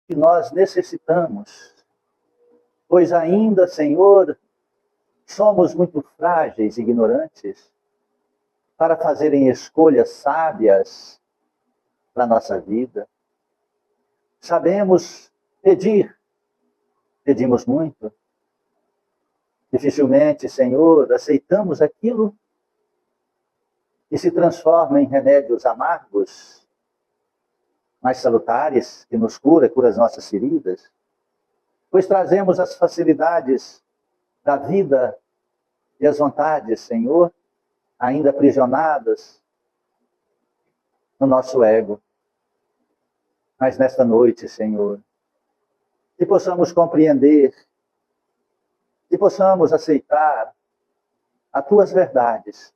que nós necessitamos, pois ainda, Senhor, somos muito frágeis e ignorantes para fazerem escolhas sábias para a nossa vida. Sabemos pedir, pedimos muito. Dificilmente, Senhor, aceitamos aquilo que se transforma em remédios amargos, mais salutares, que nos cura as nossas feridas, pois trazemos as facilidades da vida e as vontades, Senhor, ainda aprisionadas no nosso ego. Mas nesta noite, Senhor, que possamos compreender, que possamos aceitar as Tuas verdades,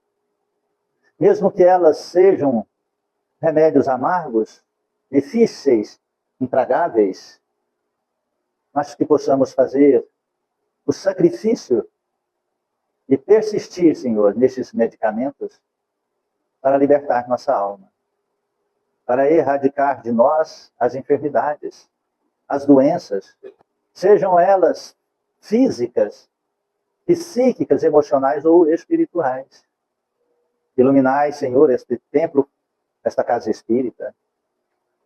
mesmo que elas sejam remédios amargos, difíceis, intragáveis, mas que possamos fazer o sacrifício e persistir, Senhor, nesses medicamentos para libertar nossa alma, para erradicar de nós as enfermidades, as doenças, sejam elas físicas, psíquicas, emocionais ou espirituais. Iluminai, Senhor, este templo, esta casa espírita.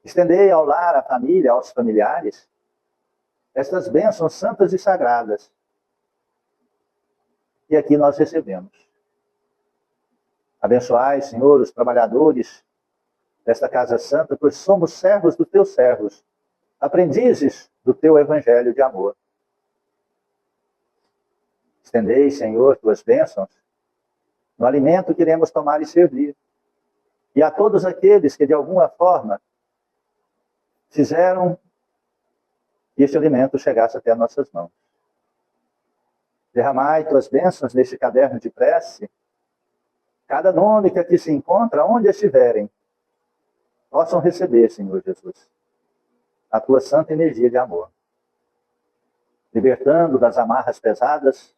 Estendei ao lar, à família, aos familiares, estas bênçãos santas e sagradas que aqui nós recebemos. Abençoai, Senhor, os trabalhadores desta casa santa, pois somos servos dos Teus servos, aprendizes do Teu evangelho de amor. Estendei, Senhor, Tuas bênçãos no alimento que iremos tomar e servir. E a todos aqueles que, de alguma forma, fizeram que este alimento chegasse até nossas mãos. Derramai Tuas bênçãos neste caderno de prece. Cada nome que aqui se encontra, onde estiverem, possam receber, Senhor Jesus, a Tua santa energia de amor, libertando das amarras pesadas,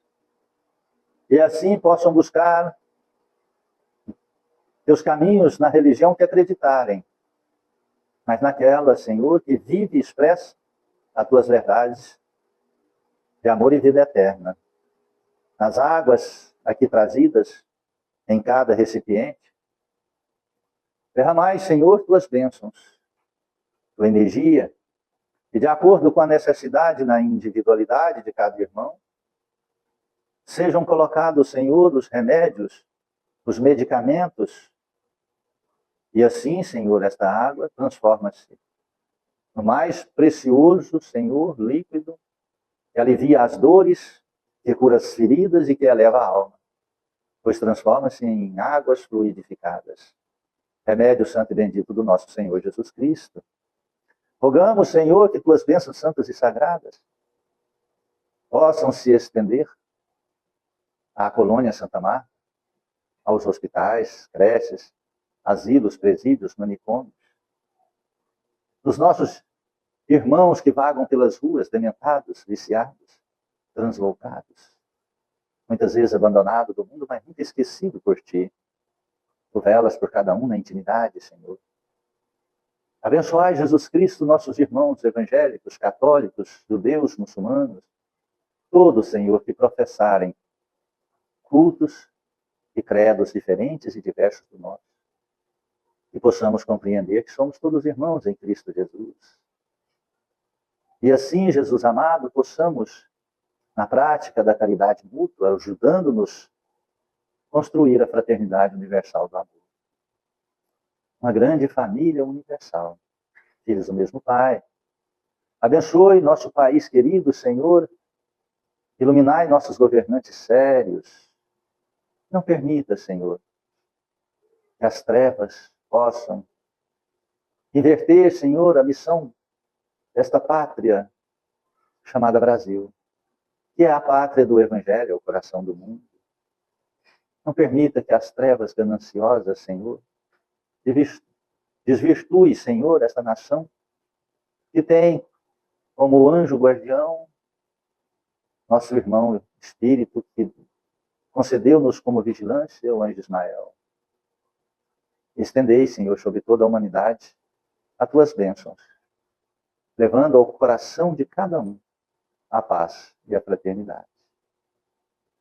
e assim possam buscar Teus caminhos na religião que acreditarem, mas naquela, Senhor, que vive e expressa as Tuas verdades de amor e vida eterna. Nas águas aqui trazidas, em cada recipiente, derramai, Senhor, Tuas bênçãos, Tua energia, e de acordo com a necessidade na individualidade de cada irmão, sejam colocados, Senhor, os remédios, os medicamentos, e assim, Senhor, esta água transforma-se no mais precioso, Senhor, líquido, que alivia as dores, que cura as feridas e que eleva a alma, pois transforma-se em águas fluidificadas. Remédio santo e bendito do nosso Senhor Jesus Cristo. Rogamos, Senhor, que Tuas bênçãos santas e sagradas possam se estender à colônia Santa Marta, aos hospitais, creches, asilos, presídios, manicômios, dos nossos irmãos que vagam pelas ruas, dementados, viciados, translocados, muitas vezes abandonados do mundo, mas nunca esquecido por Ti. Tu velas por cada um na intimidade, Senhor. Abençoai, Jesus Cristo, nossos irmãos evangélicos, católicos, judeus, muçulmanos, todos, Senhor, que professarem cultos e credos diferentes e diversos do nosso. E possamos compreender que somos todos irmãos em Cristo Jesus. E assim, Jesus amado, possamos, na prática da caridade mútua, ajudando-nos a construir a fraternidade universal do amor. Uma grande família universal, filhos do mesmo Pai. Abençoe nosso país querido, Senhor. Iluminai nossos governantes sérios. Não permita, Senhor, que as trevas possam inverter, Senhor, a missão desta pátria chamada Brasil, que é a pátria do Evangelho, o coração do mundo. Não permita que as trevas gananciosas, Senhor, desvirtue, Senhor, esta nação que tem como anjo guardião nosso irmão Espírito, que concedeu-nos como vigilância o anjo Ismael. Estendei, Senhor, sobre toda a humanidade as Tuas bênçãos. levando ao coração de cada um a paz e a fraternidade.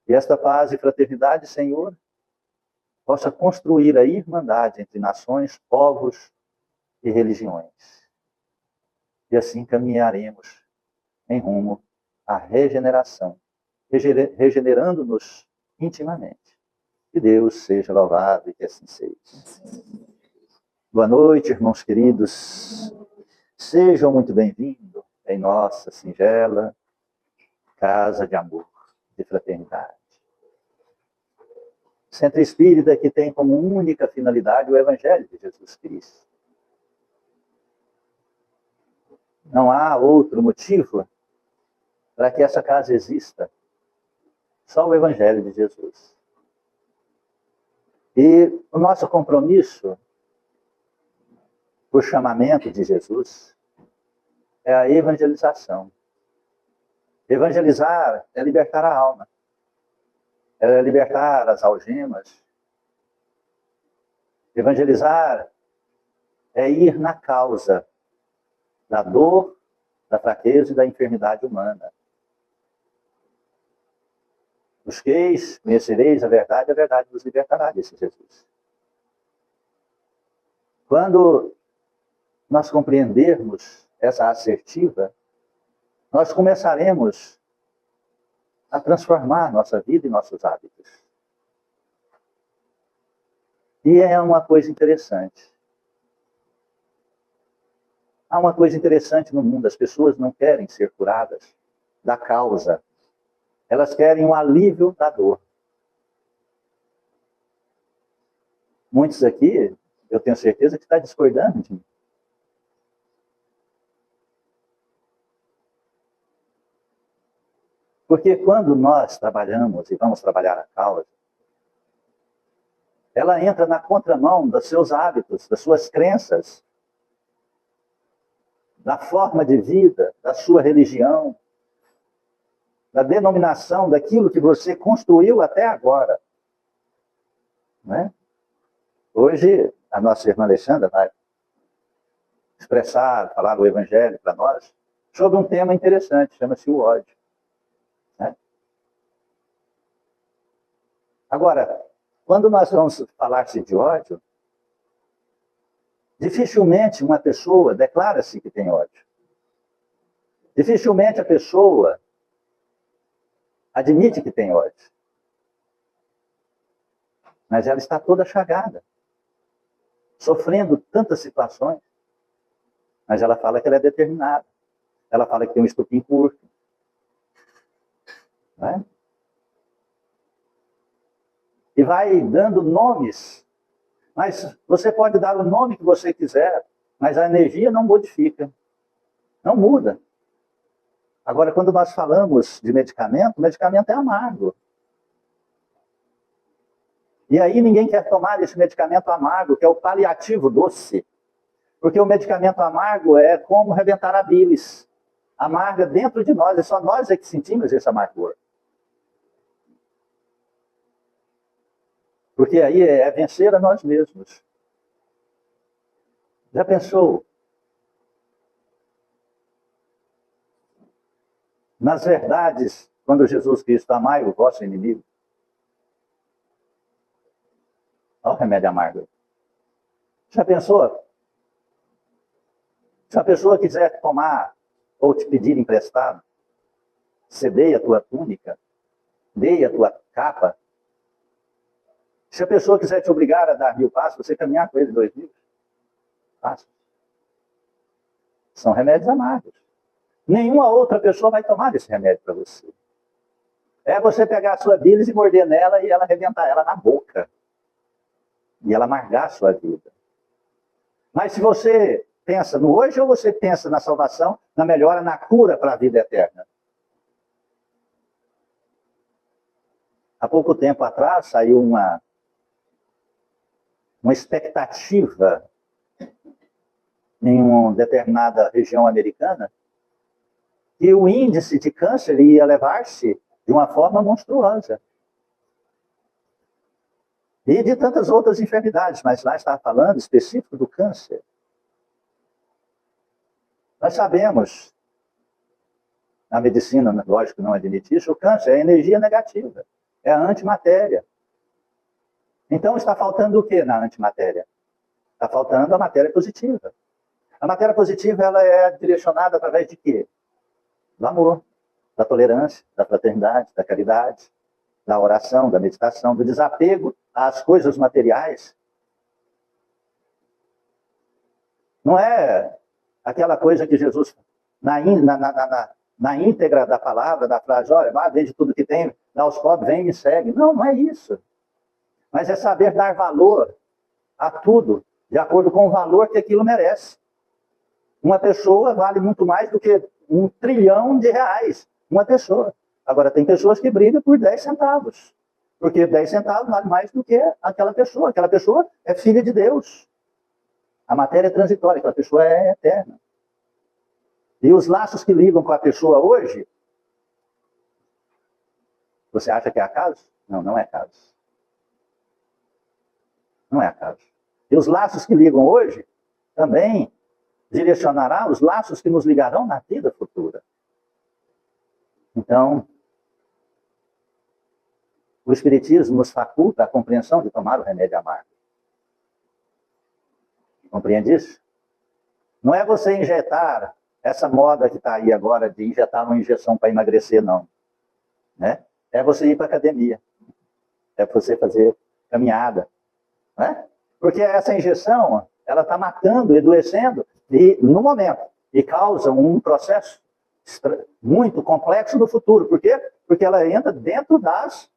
E esta paz e fraternidade, Senhor, possa construir a irmandade entre nações, povos e religiões. E assim caminharemos em rumo à regeneração, regenerando-nos intimamente. Que Deus seja louvado e que assim seja. Boa noite, irmãos queridos. Sejam muito bem-vindos em nossa singela casa de amor, de fraternidade. Centro Espírita que tem como única finalidade o Evangelho de Jesus Cristo. Não há outro motivo para que essa casa exista. Só o Evangelho de Jesus. E o nosso compromisso, o chamamento de Jesus, é a evangelização. Evangelizar é libertar a alma. É libertar as algemas. Evangelizar é ir na causa da dor, da fraqueza e da enfermidade humana. Busqueis, conhecereis a verdade vos libertará, disse Jesus. Quando nós compreendermos essa assertiva, nós começaremos a transformar nossa vida e nossos hábitos. E é uma coisa interessante. Há uma coisa interessante no mundo, as pessoas não querem ser curadas da causa. Elas querem um alívio da dor. Muitos aqui, eu tenho certeza que está discordando de mim. Porque quando nós trabalhamos e vamos trabalhar a causa, ela entra na contramão dos seus hábitos, das suas crenças, da forma de vida, da sua religião, da denominação, daquilo que você construiu até agora. Né? Hoje, a nossa irmã Alexandra vai expressar, falar do Evangelho para nós, sobre um tema interessante, chama-se o ódio. Né? Agora, quando nós vamos falar-se de ódio, dificilmente uma pessoa declara-se que tem ódio. Dificilmente a pessoa admite que tem ódio. Mas ela está toda chagada, sofrendo tantas situações. Mas ela fala que ela é determinada. Ela fala que tem um estupim curto. Né? E vai dando nomes. Mas você pode dar o nome que você quiser, mas a energia não modifica. Não muda. Agora, quando nós falamos de medicamento, o medicamento é amargo. E aí ninguém quer tomar esse medicamento amargo, que é o paliativo doce. Porque o medicamento amargo é como rebentar a bilis. Amarga dentro de nós, é só nós é que sentimos esse amargor. Porque aí é vencer a nós mesmos. Já pensou? Nas verdades, quando Jesus Cristo amai o vosso inimigo. Olha o remédio amargo. Já pensou? Se a pessoa quiser tomar ou te pedir emprestado, cedei a tua túnica, dei a tua capa. Se a pessoa quiser te obrigar a dar 1000 passos, você caminhar com ele 2000 passos. São remédios amargos. Nenhuma outra pessoa vai tomar esse remédio para você. É você pegar a sua bilis e morder nela e ela arrebentar ela na boca. E ela amargar a sua vida. Mas se você pensa no hoje ou você pensa na salvação, na melhora, na cura para a vida eterna? Há pouco tempo atrás saiu uma expectativa em uma determinada região americana que o índice de câncer ia elevar-se de uma forma monstruosa. E de tantas outras enfermidades, mas lá está falando específico do câncer. Nós sabemos, a medicina, lógico, não admite isso, o câncer é energia negativa, é a antimatéria. Então está faltando o que na antimatéria? Está faltando a matéria positiva. A matéria positiva ela é direcionada através de quê? Do amor, da tolerância, da fraternidade, da caridade, da oração, da meditação, do desapego às coisas materiais. Não é aquela coisa que Jesus, na íntegra da palavra, da frase, olha, vá, vende tudo que tem, dá aos pobres, vem e me segue. Não, não é isso. Mas é saber dar valor a tudo, de acordo com o valor que aquilo merece. Uma pessoa vale muito mais do que 1 trilhão de reais. Uma pessoa. Agora, tem pessoas que brigam por 10 centavos. Porque 10 centavos vale mais do que aquela pessoa. Aquela pessoa é filha de Deus. A matéria é transitória, aquela pessoa é eterna. E os laços que ligam com a pessoa hoje, você acha que é acaso? Não, não é acaso. Não é acaso. E os laços que ligam hoje também direcionará os laços que nos ligarão na vida futura. Então, o Espiritismo nos faculta a compreensão de tomar o remédio amargo. Compreende isso? Não é você injetar essa moda que está aí agora de injetar uma injeção para emagrecer, não. Né? É você ir para a academia. É você fazer caminhada. Né? Porque essa injeção, ela está matando, adoecendo, e, no momento, e causa um processo muito complexo no futuro. Por quê? Porque ela entra dentro das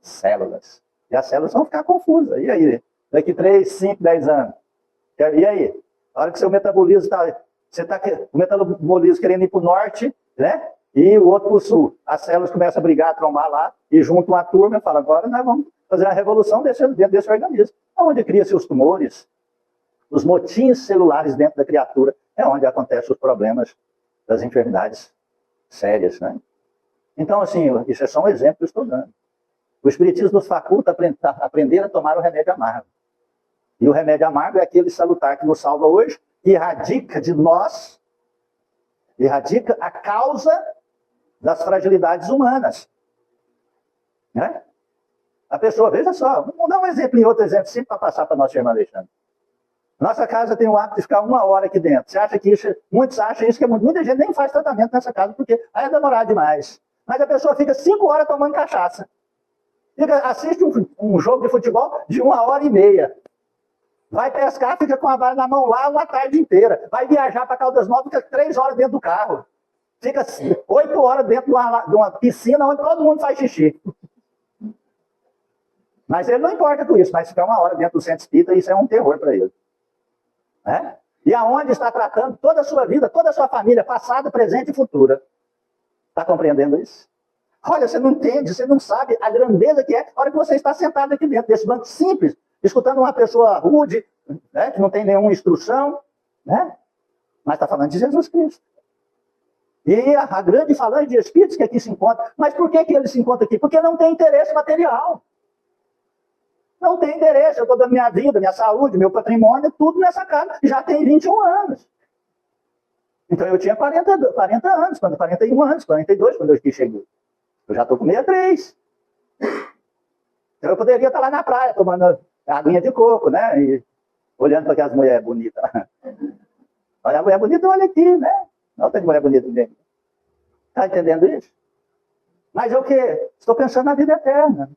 células. E as células vão ficar confusas. E aí? Daqui 3, 5, 10 anos. E aí? A hora que seu metabolismo está... o metabolismo querendo ir para o norte, né? E o outro para o sul. As células começam a brigar, a trombar lá, e juntam uma turma e falam, agora nós vamos fazer a revolução dentro desse organismo. Onde cria-se os tumores, os motins celulares dentro da criatura, é onde acontecem os problemas das enfermidades sérias, né? Então, assim, isso é só um exemplo que eu estou dando. O Espiritismo nos faculta a aprender a tomar o remédio amargo. E o remédio amargo é aquele salutar que nos salva hoje, que erradica de nós, erradica a causa das fragilidades humanas. Né? A pessoa, veja só, vamos dar um exemplo e outro exemplo, sempre para passar para a nossa irmã Alexandre. Nossa casa tem o hábito de ficar 1 hora aqui dentro. Você acha que isso, muitos acham isso que é muito. Muita gente nem faz tratamento nessa casa, porque aí é demorar demais. Mas a pessoa fica 5 horas tomando cachaça. Assiste um jogo de futebol de 1h30. Vai pescar, fica com a vara na mão lá uma tarde inteira. Vai viajar para Caldas Novas, fica 3 horas dentro do carro. Fica 8 horas dentro de uma piscina onde todo mundo faz xixi. Mas ele não importa com isso, mas ficar 1 hora dentro do centro espírita, isso é um terror para ele. Né? E aonde está tratando toda a sua vida, toda a sua família, passada, presente e futura. Está compreendendo isso? Olha, você não entende, você não sabe a grandeza que é a hora que você está sentado aqui dentro desse banco simples, escutando uma pessoa rude, né, que não tem nenhuma instrução, né? Mas está falando de Jesus Cristo. E a grande falange de espíritos que aqui se encontra. Mas por que ele se encontra aqui? Porque não tem interesse material. Não tem interesse. Eu estou dando minha vida, minha saúde, meu patrimônio, tudo nessa casa. Já tem 21 anos. Então eu tinha 40 anos, 41 anos, 42 quando eu aqui cheguei. Eu já estou com 63. Então eu poderia estar lá na praia, tomando aguinha de coco, né? E olhando para aquelas mulheres bonitas. Olha a mulher bonita, olha aqui, né? Não tem mulher bonita dentro. Está entendendo isso? Mas eu o quê? Estou pensando na vida eterna.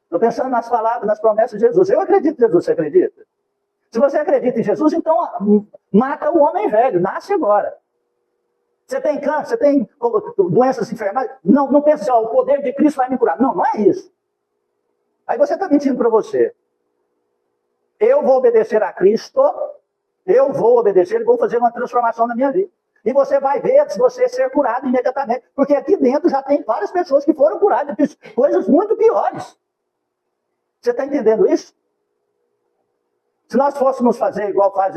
Estou pensando nas palavras, nas promessas de Jesus. Eu acredito em Jesus, você acredita? Se você acredita em Jesus, então mata o homem velho, nasce agora. Você tem câncer, você tem doenças enfermais. Não pensa assim, ó, o poder de Cristo vai me curar. Não, não é isso. Aí você está mentindo para você. Eu vou obedecer a Cristo, eu vou obedecer e vou fazer uma transformação na minha vida. E você vai ver você ser curado imediatamente. Porque aqui dentro já tem várias pessoas que foram curadas de coisas muito piores. Você está entendendo isso? Se nós fôssemos fazer igual faz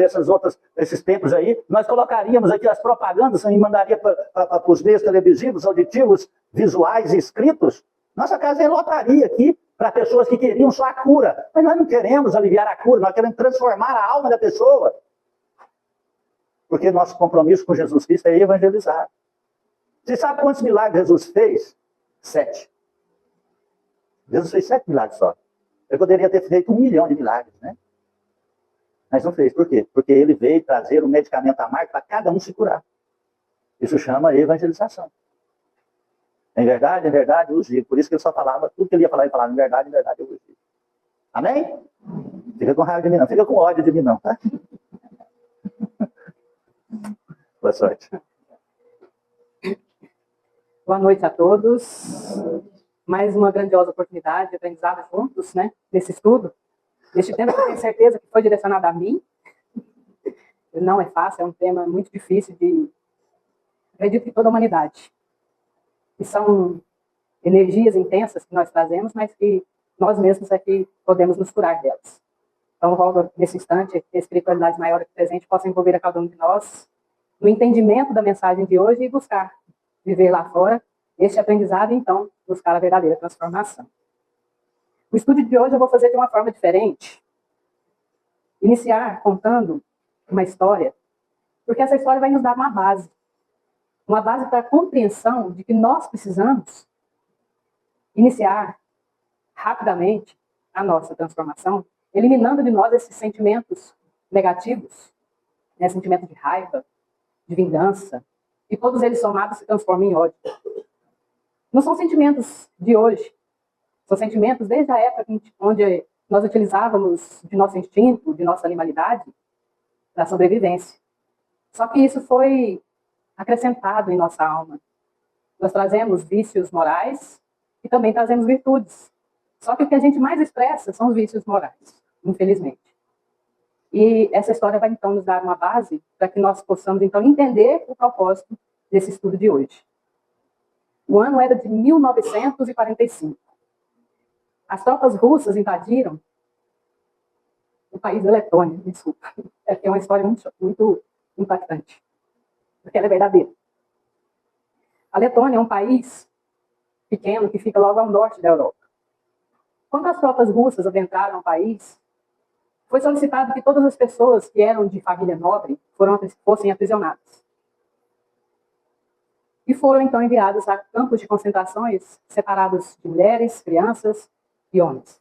esses tempos aí, nós colocaríamos aqui as propagandas e mandaria para os meios televisivos, auditivos, visuais e escritos. Nossa casa lotaria aqui para pessoas que queriam só a cura. Mas nós não queremos aliviar a cura, nós queremos transformar a alma da pessoa. Porque nosso compromisso com Jesus Cristo é evangelizar. Você sabe quantos milagres Jesus fez? 7. Jesus fez 7 milagres só. Ele poderia ter feito 1 milhão de milagres, né? Mas não fez. Por quê? Porque ele veio trazer um medicamento amargo para cada um se curar. Isso chama evangelização. Em verdade, eu vos digo. Por isso que ele só falava, tudo que ele ia falar, ele falava, em verdade, eu vos digo. Amém? Fica com raiva de mim não, fica com ódio de mim não, tá? Boa sorte. Boa noite a todos. Mais uma grandiosa oportunidade de aprendizado juntos, né? Nesse estudo. Neste tema que eu tenho certeza que foi direcionado a mim. Não é fácil, é um tema muito difícil de... Acredito que toda a humanidade. E são energias intensas que nós trazemos, mas que nós mesmos é que podemos nos curar delas. Então, rogo nesse instante que a espiritualidade maior aqui presente possa envolver a cada um de nós no entendimento da mensagem de hoje e buscar viver lá fora este aprendizado e, então, buscar a verdadeira transformação. O estudo de hoje eu vou fazer de uma forma diferente. Iniciar contando uma história, porque essa história vai nos dar uma base para a compreensão de que nós precisamos iniciar rapidamente a nossa transformação, eliminando de nós esses sentimentos negativos, né, sentimento de raiva, de vingança, e todos eles somados se transformam em ódio. Não são sentimentos de hoje, são sentimentos desde a época onde nós utilizávamos de nosso instinto, de nossa animalidade, para a sobrevivência. Só que isso foi acrescentado em nossa alma. Nós trazemos vícios morais e também trazemos virtudes. Só que o que a gente mais expressa são os vícios morais, infelizmente. E essa história vai, então, nos dar uma base para que nós possamos, então, entender o propósito desse estudo de hoje. O ano era de 1945. As tropas russas invadiram o país da Letônia, desculpa. É uma história muito impactante, porque ela é verdadeira. A Letônia é um país pequeno que fica logo ao norte da Europa. Quando as tropas russas adentraram o país, foi solicitado que todas as pessoas que eram de família nobre fossem aprisionadas. E foram, então, enviados a campos de concentrações separados de mulheres, crianças e homens.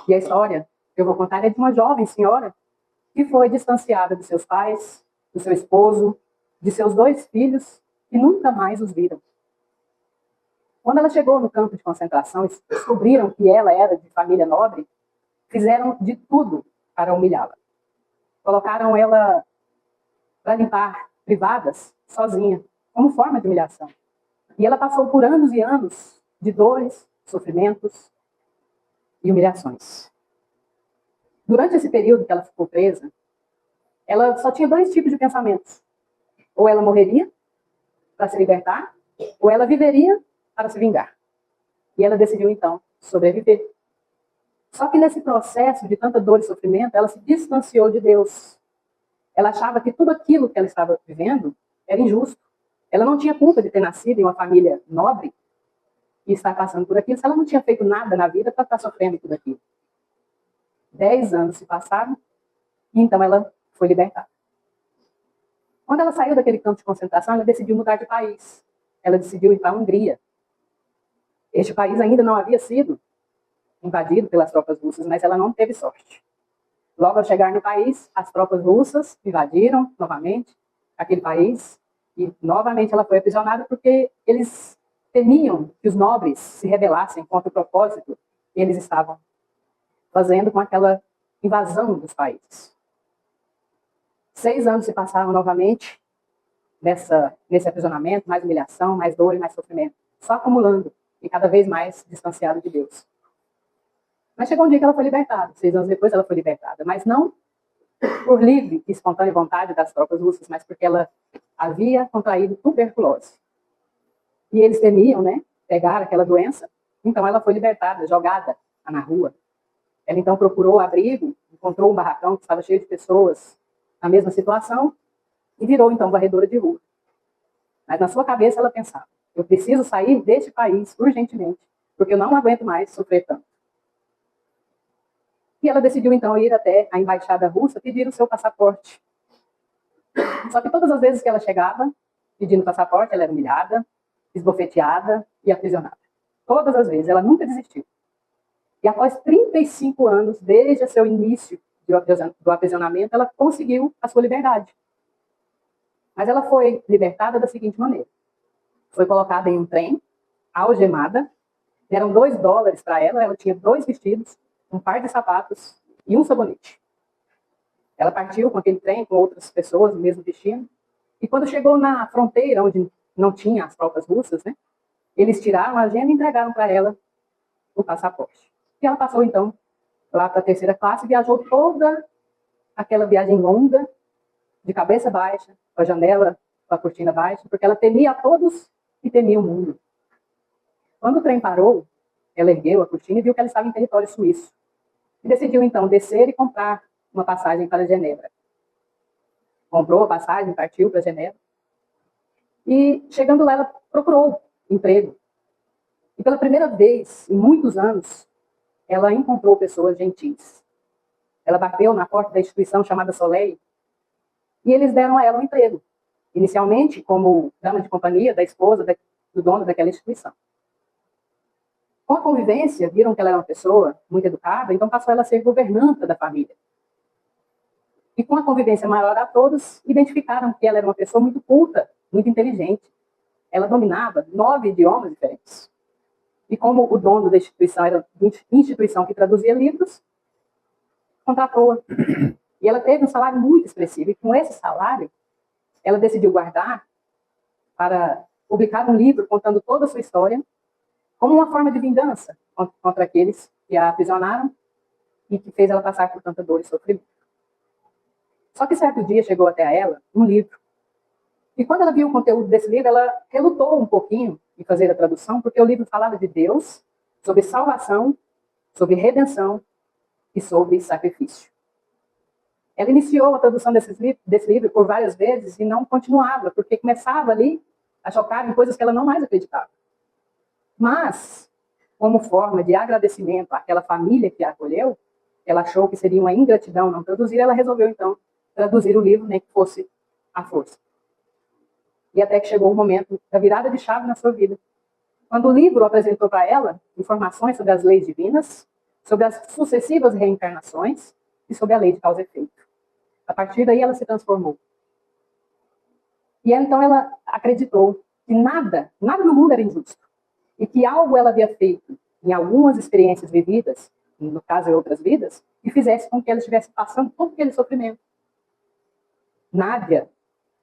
E a história que eu vou contar é de uma jovem senhora que foi distanciada de seus pais, do seu esposo, de seus 2 filhos, e nunca mais os viram. Quando ela chegou no campo de concentração e descobriram que ela era de família nobre, fizeram de tudo para humilhá-la. Colocaram ela para limpar privadas, sozinha, como forma de humilhação. E ela passou por anos e anos de dores, sofrimentos e humilhações. Durante esse período que ela ficou presa, ela só tinha 2 tipos de pensamentos. Ou ela morreria para se libertar, ou ela viveria para se vingar. E ela decidiu, então, sobreviver. Só que nesse processo de tanta dor e sofrimento, ela se distanciou de Deus. Ela achava que tudo aquilo que ela estava vivendo era injusto. Ela não tinha culpa de ter nascido em uma família nobre e estar passando por aquilo, se ela não tinha feito nada na vida para estar sofrendo tudo aquilo. 10 anos se passaram e então ela foi libertada. Quando ela saiu daquele campo de concentração, ela decidiu mudar de país. Ela decidiu ir para a Hungria. Este país ainda não havia sido invadido pelas tropas russas, mas ela não teve sorte. Logo ao chegar no país, as tropas russas invadiram novamente aquele país e novamente ela foi aprisionada porque eles temiam que os nobres se rebelassem contra o propósito que eles estavam fazendo com aquela invasão dos países. 6 anos se passaram novamente nesse aprisionamento, mais humilhação, mais dor e mais sofrimento, só acumulando e cada vez mais distanciada de Deus. Mas chegou um dia que ela foi libertada. 6 anos depois ela foi libertada. Mas não por livre e espontânea vontade das tropas russas, mas porque ela havia contraído tuberculose. E eles temiam, né, pegar aquela doença. Então ela foi libertada, jogada na rua. Ela então procurou abrigo, encontrou um barracão que estava cheio de pessoas na mesma situação e virou então varredora de rua. Mas na sua cabeça ela pensava, eu preciso sair deste país urgentemente, porque eu não aguento mais sofrer tanto. E ela decidiu então ir até a embaixada russa pedir o seu passaporte. Só que todas as vezes que ela chegava, pedindo passaporte, ela era humilhada, esbofeteada e aprisionada. Todas as vezes, ela nunca desistiu. E após 35 anos, desde seu início do aprisionamento, ela conseguiu a sua liberdade. Mas ela foi libertada da seguinte maneira. Foi colocada em um trem, algemada, deram $2 para ela tinha 2 vestidos, um par de sapatos e um sabonete. Ela partiu com aquele trem, com outras pessoas, no mesmo destino, e quando chegou na fronteira, onde não tinha as tropas russas, né, eles tiraram a agenda e entregaram para ela o passaporte. E ela passou, então, lá para a 3ª classe, viajou toda aquela viagem longa, de cabeça baixa, com a janela, com a cortina baixa, porque ela temia a todos e temia o mundo. Quando o trem parou, ela ergueu a cortina e viu que ela estava em território suíço. E decidiu, então, descer e comprar uma passagem para Genebra. Comprou a passagem, partiu para Genebra. E, chegando lá, ela procurou emprego. E, pela primeira vez, em muitos anos, ela encontrou pessoas gentis. Ela bateu na porta da instituição chamada Soleil e eles deram a ela um emprego. Inicialmente, como dama de companhia da esposa do dono daquela instituição. Com a convivência, viram que ela era uma pessoa muito educada, então passou ela a ser governanta da família. E com a convivência maior a todos, identificaram que ela era uma pessoa muito culta, muito inteligente. Ela dominava 9 idiomas diferentes. E como o dono da instituição era uma instituição que traduzia livros, contratou-a. E ela teve um salário muito expressivo. E com esse salário, ela decidiu guardar para publicar um livro contando toda a sua história, como uma forma de vingança contra aqueles que a aprisionaram e que fez ela passar por tanta dor e sofrimento. Só que certo dia chegou até a ela um livro. E quando ela viu o conteúdo desse livro, ela relutou um pouquinho em fazer a tradução, porque o livro falava de Deus, sobre salvação, sobre redenção e sobre sacrifício. Ela iniciou a tradução desse livro por várias vezes e não continuava, porque começava ali a chocar em coisas que ela não mais acreditava. Mas, como forma de agradecimento àquela família que a acolheu, ela achou que seria uma ingratidão não traduzir, ela resolveu, então, traduzir o livro, nem que fosse à força. E até que chegou o momento da virada de chave na sua vida. Quando o livro apresentou para ela informações sobre as leis divinas, sobre as sucessivas reencarnações e sobre a lei de causa e efeito. A partir daí ela se transformou. E então ela acreditou que nada no mundo era injusto. E que algo ela havia feito em algumas experiências vividas, no caso em outras vidas, que fizesse com que ela estivesse passando todo aquele sofrimento. Nádia,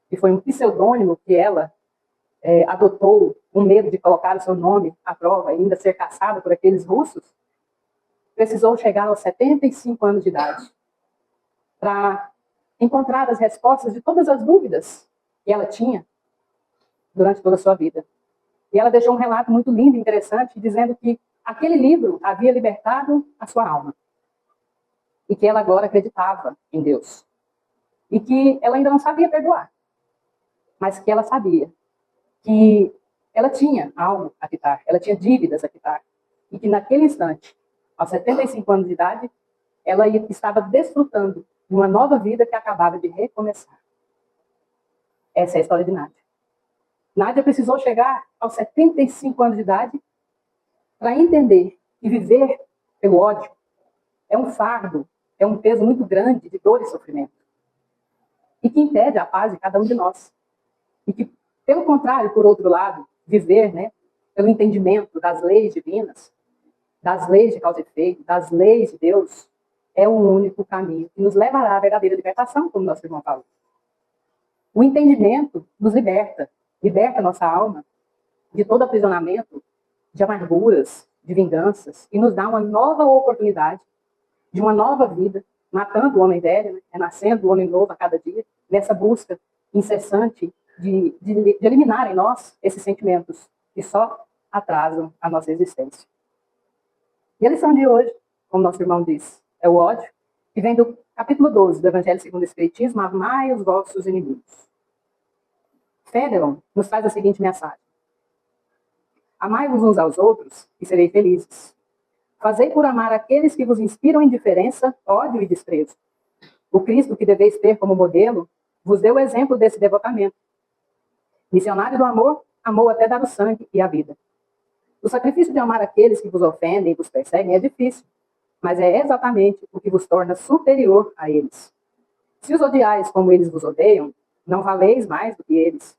que foi um pseudônimo que ela adotou com medo de colocar o seu nome à prova e ainda ser caçada por aqueles russos, precisou chegar aos 75 anos de idade para encontrar as respostas de todas as dúvidas que ela tinha durante toda a sua vida. E ela deixou um relato muito lindo e interessante, dizendo que aquele livro havia libertado a sua alma. E que ela agora acreditava em Deus. E que ela ainda não sabia perdoar. Mas que ela sabia que ela tinha algo a quitar, ela tinha dívidas a quitar. E que naquele instante, aos 75 anos de idade, ela estava desfrutando de uma nova vida que acabava de recomeçar. Essa é a história de Nádia. Nádia precisou chegar aos 75 anos de idade para entender que viver pelo ódio é um fardo, é um peso muito grande de dor e sofrimento. E que impede a paz de cada um de nós. E que, pelo contrário, por outro lado, viver, pelo entendimento das leis divinas, das leis de causa e efeito, das leis de Deus, é o único caminho que nos levará à verdadeira libertação, como nosso irmão falou. O entendimento nos liberta nossa alma de todo aprisionamento, de amarguras, de vinganças, e nos dá uma nova oportunidade de uma nova vida, matando o homem velho, renascendo o homem novo a cada dia, nessa busca incessante de eliminar em nós esses sentimentos que só atrasam a nossa existência. E a lição de hoje, como nosso irmão diz, é o ódio, que vem do capítulo 12 do Evangelho segundo o Espiritismo: amai os vossos inimigos. Fédon nos traz a seguinte mensagem: amai-vos uns aos outros e sereis felizes. Fazei por amar aqueles que vos inspiram indiferença, ódio e desprezo. O Cristo que deveis ter como modelo vos deu o exemplo desse devotamento. Missionário do amor, amou até dar o sangue e a vida. O sacrifício de amar aqueles que vos ofendem e vos perseguem é difícil, mas é exatamente o que vos torna superior a eles. Se os odiais como eles vos odeiam, não valeis mais do que eles.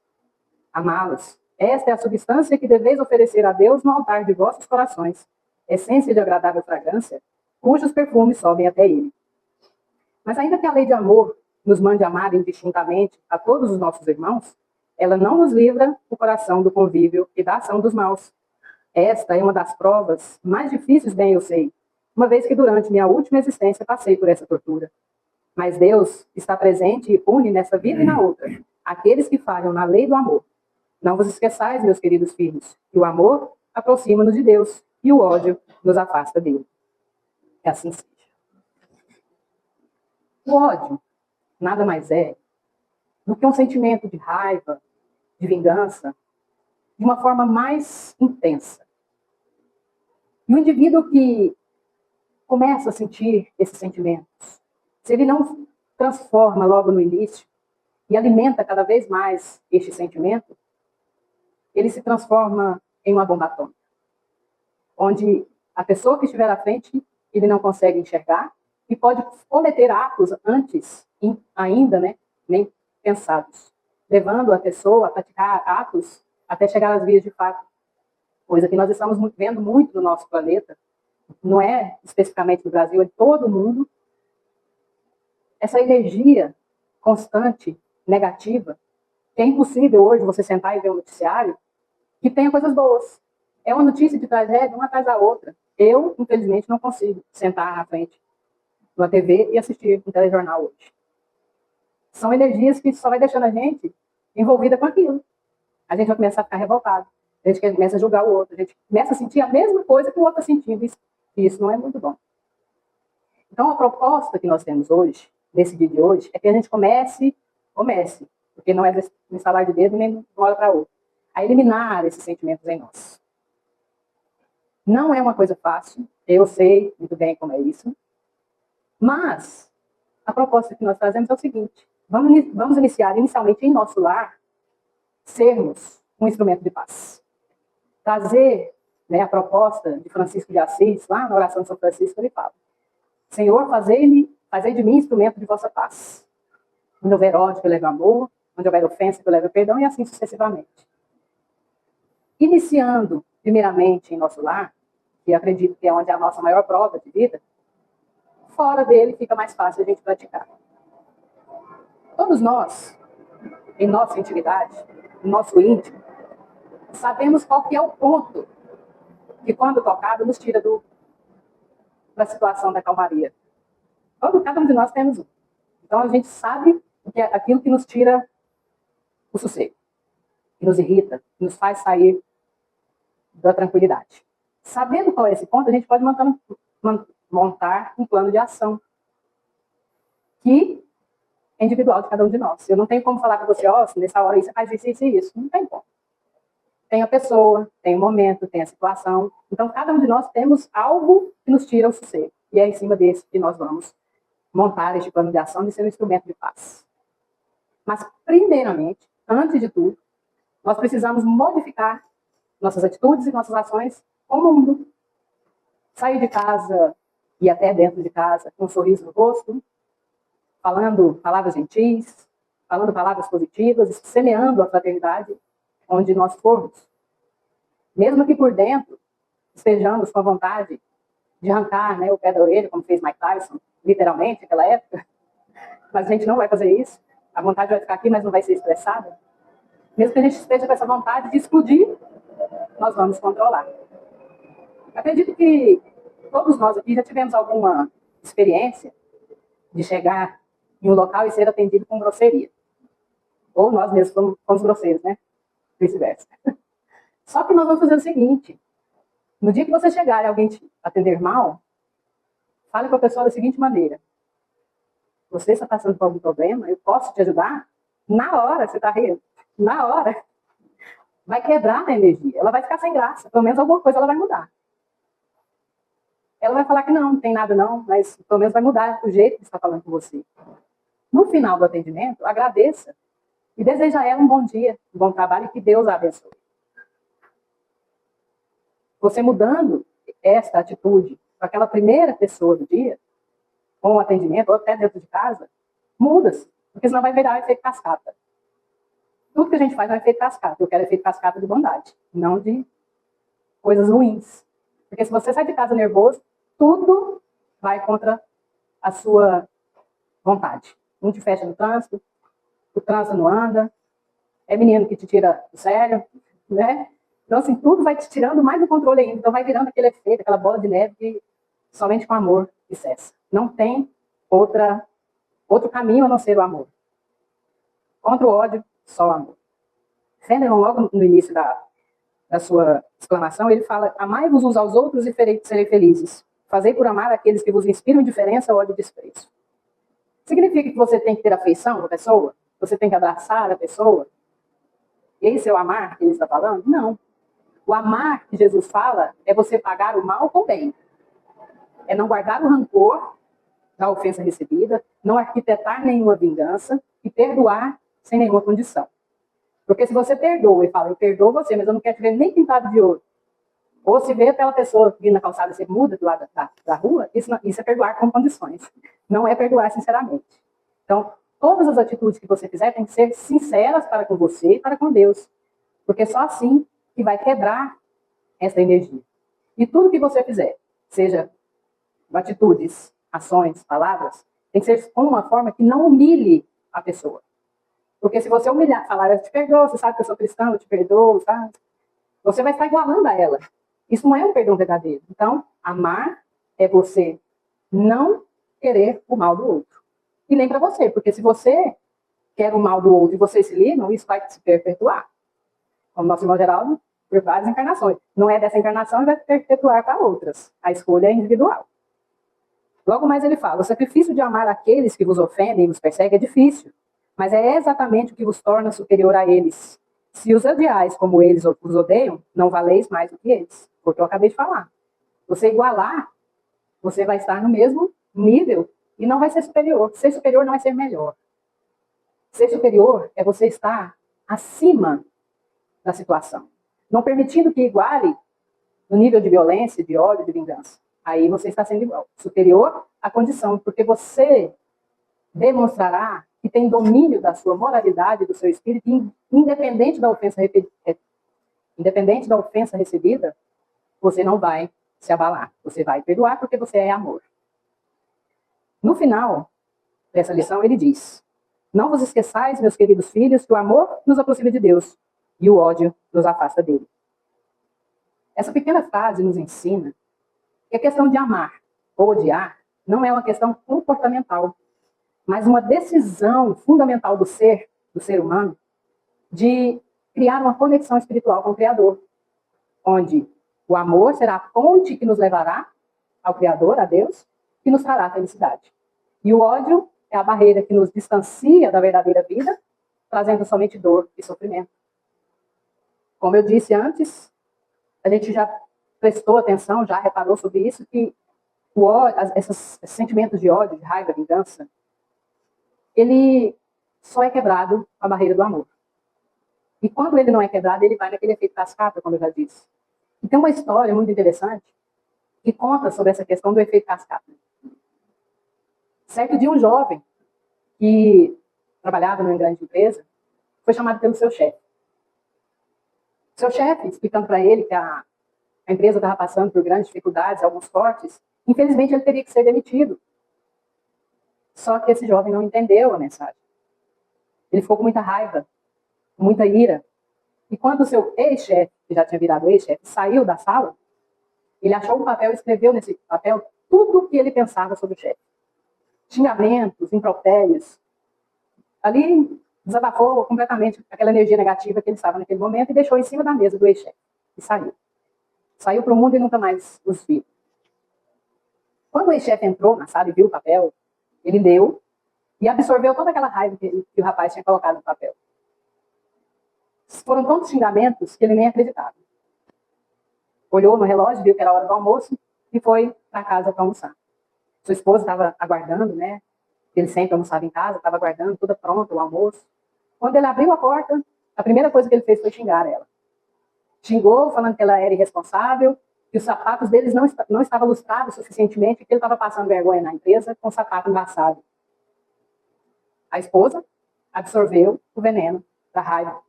Amá-los. Esta é a substância que deveis oferecer a Deus no altar de vossos corações, essência de agradável fragrância, cujos perfumes sobem até ele. Mas ainda que a lei de amor nos mande amar indistintamente a todos os nossos irmãos, ela não nos livra o coração do convívio e da ação dos maus. Esta é uma das provas mais difíceis, bem eu sei, uma vez que durante minha última existência passei por essa tortura. Mas Deus está presente e une nessa vida e na outra aqueles que falham na lei do amor. Não vos esqueçais, meus queridos filhos, que o amor aproxima-nos de Deus e o ódio nos afasta dele. Que assim seja. O ódio nada mais é do que um sentimento de raiva, de vingança, de uma forma mais intensa. E o indivíduo que começa a sentir esses sentimentos, se ele não transforma logo no início e alimenta cada vez mais este sentimento, ele se transforma em uma bomba atômica, onde a pessoa que estiver à frente, ele não consegue enxergar e pode cometer atos antes ainda, nem pensados, levando a pessoa a praticar atos até chegar às vias de fato, coisa que nós estamos vendo muito no nosso planeta, não é especificamente no Brasil, é em todo o mundo. Essa energia constante, negativa, que é impossível hoje você sentar e ver um noticiário que tenha coisas boas. É uma notícia de tragédia, uma atrás da outra. Eu, infelizmente, não consigo sentar na frente de uma TV e assistir um telejornal hoje. São energias que só vai deixando a gente envolvida com aquilo. A gente vai começar a ficar revoltado. A gente começa a julgar o outro. A gente começa a sentir a mesma coisa que o outro está sentindo. E isso não é muito bom. Então, a proposta que nós temos hoje, nesse dia de hoje, é que a gente comece, porque não é de instalar de dedo nem de uma hora para outra, a eliminar esses sentimentos em nós. Não é uma coisa fácil, eu sei muito bem como é isso, mas a proposta que nós trazemos é o seguinte: vamos iniciar inicialmente em nosso lar, sermos um instrumento de paz. Trazer, a proposta de Francisco de Assis, lá na oração de São Francisco, ele fala: Senhor, fazei de mim instrumento de vossa paz. Onde houver ódio, que eu leve amor, onde houver ofensa, que eu leve perdão, e assim sucessivamente. Iniciando, primeiramente, em nosso lar, que acredito que é onde é a nossa maior prova de vida, fora dele fica mais fácil a gente praticar. Todos nós, em nossa intimidade, no nosso íntimo, sabemos qual que é o ponto que, quando tocado, nos tira da situação da calmaria. Cada um de nós temos um. Então, a gente sabe que é aquilo que nos tira o sossego, que nos irrita, que nos faz sair da tranquilidade. Sabendo qual é esse ponto, a gente pode montar um plano de ação que é individual de cada um de nós. Eu não tenho como falar para você, nessa hora aí você faz isso e isso. Não tem como. Tem a pessoa, tem o momento, tem a situação. Então, cada um de nós temos algo que nos tira o sossego. E é em cima desse que nós vamos montar este plano de ação de ser um instrumento de paz. Mas, primeiramente, antes de tudo, nós precisamos modificar nossas atitudes e nossas ações com o mundo. Sair de casa e até dentro de casa com um sorriso no rosto, falando palavras gentis, falando palavras positivas, semeando a fraternidade onde nós formos. Mesmo que por dentro estejamos com a vontade de arrancar o pé da orelha, como fez Mike Tyson, literalmente, naquela época, mas a gente não vai fazer isso. A vontade vai ficar aqui, mas não vai ser expressada. Mesmo que a gente esteja com essa vontade de explodir, nós vamos controlar. Acredito que todos nós aqui já tivemos alguma experiência de chegar em um local e ser atendido com grosseria. Ou nós mesmos fomos grosseiros, vice-versa. Só que nós vamos fazer o seguinte: no dia que você chegar e alguém te atender mal, fale com a pessoa da seguinte maneira: você está passando por algum problema? Eu posso te ajudar? Na hora, você está rindo? Na hora. Vai quebrar a energia. Ela vai ficar sem graça. Pelo menos alguma coisa ela vai mudar. Ela vai falar que não tem nada não, mas pelo menos vai mudar o jeito que está falando com você. no final do atendimento, agradeça e deseja a ela um bom dia, um bom trabalho e que Deus a abençoe. Você mudando esta atitude para aquela primeira pessoa do dia, com o atendimento, ou até dentro de casa, muda-se, porque senão vai virar efeito cascata. Tudo que a gente faz é um efeito cascata. Eu quero efeito cascata de bondade, não de coisas ruins. Porque se você sai de casa nervoso, tudo vai contra a sua vontade. Um te fecha no trânsito, o trânsito não anda, é menino que te tira do sério, né? Então, assim, tudo vai te tirando mais do controle ainda. Então, vai virando aquele efeito, aquela bola de neve que somente com amor que cessa. Não tem outro caminho a não ser o amor. Contra o ódio, só o amor. Fenelon, logo no início da sua exclamação, ele fala: amai-vos uns aos outros e serei felizes. Fazei por amar aqueles que vos inspiram indiferença, ódio e desprezo. Significa que você tem que ter afeição com a pessoa? Você tem que abraçar a pessoa? Esse é o amar que ele está falando? Não. O amar que Jesus fala é você pagar o mal com o bem. É não guardar o rancor da ofensa recebida, não arquitetar nenhuma vingança e perdoar sem nenhuma condição. Porque se você perdoa e fala, eu perdoo você, mas eu não quero te ver nem pintado de ouro, ou se vê aquela pessoa vindo na calçada, você muda do lado da rua, isso é perdoar com condições. Não é perdoar sinceramente. Então, todas as atitudes que você fizer têm que ser sinceras para com você e para com Deus. Porque só assim que vai quebrar essa energia. E tudo que você fizer, seja atitudes, ações, palavras, tem que ser com uma forma que não humilhe a pessoa. Porque se você humilhar, falar, eu te perdoo, você sabe que eu sou cristão, eu te perdoo, sabe? Você vai estar igualando a ela. Isso não é um perdão verdadeiro. Então, amar é você não querer o mal do outro. E nem para você, porque se você quer o mal do outro e vocês se ligam, isso vai se perpetuar. Como nosso irmão Geraldo, por várias encarnações. Não é dessa encarnação e vai perpetuar para outras. A escolha é individual. Logo mais ele fala, o sacrifício de amar aqueles que vos ofendem e vos perseguem é difícil, mas é exatamente o que vos torna superior a eles. Se os odiais como eles os odeiam, não valeis mais do que eles. Foi o que eu acabei de falar. Você igualar, você vai estar no mesmo nível e não vai ser superior. Ser superior não é ser melhor. Ser superior é você estar acima da situação, não permitindo que iguale no nível de violência, de ódio, de vingança. Aí você está sendo igual, superior à condição, porque você demonstrará que tem domínio da sua moralidade, do seu espírito, independente da ofensa recebida, você não vai se abalar, você vai perdoar porque você é amor. No final dessa lição ele diz, não vos esqueçais, meus queridos filhos, que o amor nos aproxima de Deus e o ódio nos afasta dele. Essa pequena frase nos ensina que a questão de amar ou odiar não é uma questão comportamental, mas uma decisão fundamental do ser humano, de criar uma conexão espiritual com o Criador, onde o amor será a ponte que nos levará ao Criador, a Deus, que nos trará felicidade. E o ódio é a barreira que nos distancia da verdadeira vida, trazendo somente dor e sofrimento. Como eu disse antes, a gente já prestou atenção, já reparou sobre isso, que o ódio, esses sentimentos de ódio, de raiva, vingança, ele só é quebrado a barreira do amor. E quando ele não é quebrado, ele vai naquele efeito cascata, como eu já disse. E tem uma história muito interessante que conta sobre essa questão do efeito cascata. Certo dia, um jovem que trabalhava numa grande empresa foi chamado pelo seu chefe. Seu chefe, explicando para ele que a empresa estava passando por grandes dificuldades, alguns cortes, infelizmente ele teria que ser demitido. Só que esse jovem não entendeu a mensagem. Ele ficou com muita raiva, com muita ira. E quando o seu ex-chefe, que já tinha virado ex-chefe, saiu da sala, ele achou um papel e escreveu nesse papel tudo o que ele pensava sobre o chefe. Xingamentos, impropérios. Ali desabafou completamente aquela energia negativa que ele estava naquele momento e deixou em cima da mesa do ex-chefe. E saiu. Saiu para o mundo e nunca mais os viu. Quando o ex-chefe entrou na sala e viu o papel, ele leu e absorveu toda aquela raiva que o rapaz tinha colocado no papel. Foram tantos xingamentos que ele nem acreditava. Olhou no relógio, viu que era hora do almoço e foi para casa para almoçar. Sua esposa estava aguardando, né? Ele sempre almoçava em casa, estava aguardando, tudo pronto, o almoço. Quando ele abriu a porta, a primeira coisa que ele fez foi xingar ela. Xingou, falando que ela era irresponsável, que os sapatos deles não estavam lustrados suficientemente, que ele estava passando vergonha na empresa com o sapato embaçado. A esposa absorveu o veneno da raiva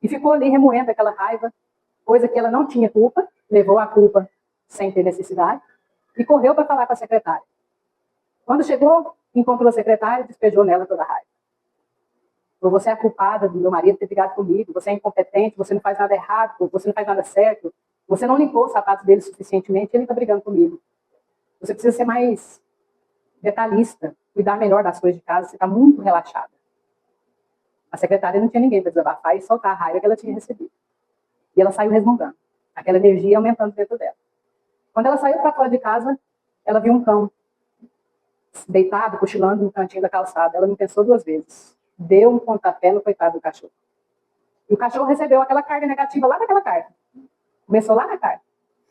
e ficou ali remoendo aquela raiva, coisa que ela não tinha culpa, levou a culpa sem ter necessidade e correu para falar com a secretária. Quando chegou, encontrou a secretária e despejou nela toda a raiva. Você é a culpada do meu marido ter brigado comigo, você é incompetente, você não faz nada errado, você não faz nada certo, você não limpou os sapatos dele suficientemente e ele está brigando comigo. Você precisa ser mais detalhista, cuidar melhor das coisas de casa, você está muito relaxada. A secretária não tinha ninguém para desabafar e soltar a raiva que ela tinha recebido. E ela saiu resmungando, aquela energia aumentando dentro dela. Quando ela saiu para fora de casa, ela viu um cão deitado, cochilando no cantinho da calçada. Ela não pensou duas vezes. Deu um pontapé no coitado do cachorro. E o cachorro recebeu aquela carga negativa lá naquela carga. Começou lá na carga.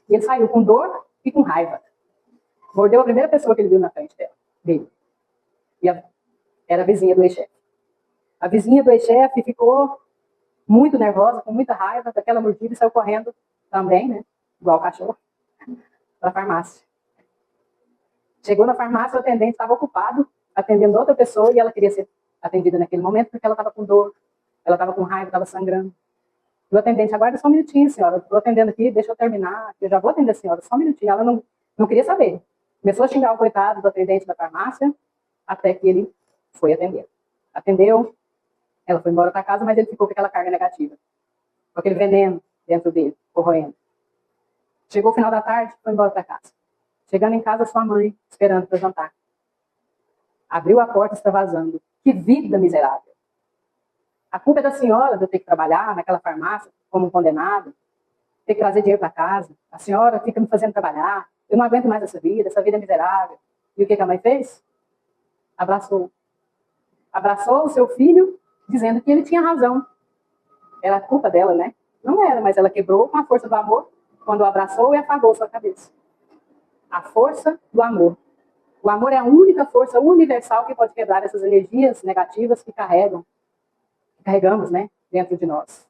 E ele saiu com dor e com raiva. Mordeu a primeira pessoa que ele viu na frente dele. E era a vizinha do ex-chefe. A vizinha do ex-chefe ficou muito nervosa, com muita raiva daquela mordida e saiu correndo também, né? Igual o cachorro, para a farmácia. Chegou na farmácia, o atendente estava ocupado, atendendo outra pessoa, e ela queria ser atendida naquele momento, porque ela estava com dor, ela estava com raiva, estava sangrando. E o atendente, aguarda só um minutinho, senhora, estou atendendo aqui, deixa eu terminar, eu já vou atender a senhora, só um minutinho. Ela não queria saber. Começou a xingar o coitado do atendente da farmácia, até que ele foi atender. Atendeu, ela foi embora para casa, mas ele ficou com aquela carga negativa, com aquele veneno dentro dele, corroendo. Chegou o final da tarde, foi embora para casa. Chegando em casa, sua mãe, esperando para jantar. Abriu a porta, extravasando. Que vida miserável. A culpa é da senhora de eu ter que trabalhar naquela farmácia como um condenado, ter que trazer dinheiro para casa. A senhora fica me fazendo trabalhar. Eu não aguento mais essa vida é miserável. E o que a mãe fez? Abraçou. Abraçou o seu filho, dizendo que ele tinha razão. Era a culpa dela, né? Não era, mas ela quebrou com a força do amor quando o abraçou e afagou sua cabeça. A força do amor. O amor é a única força universal que pode quebrar essas energias negativas que carregamos, né, dentro de nós.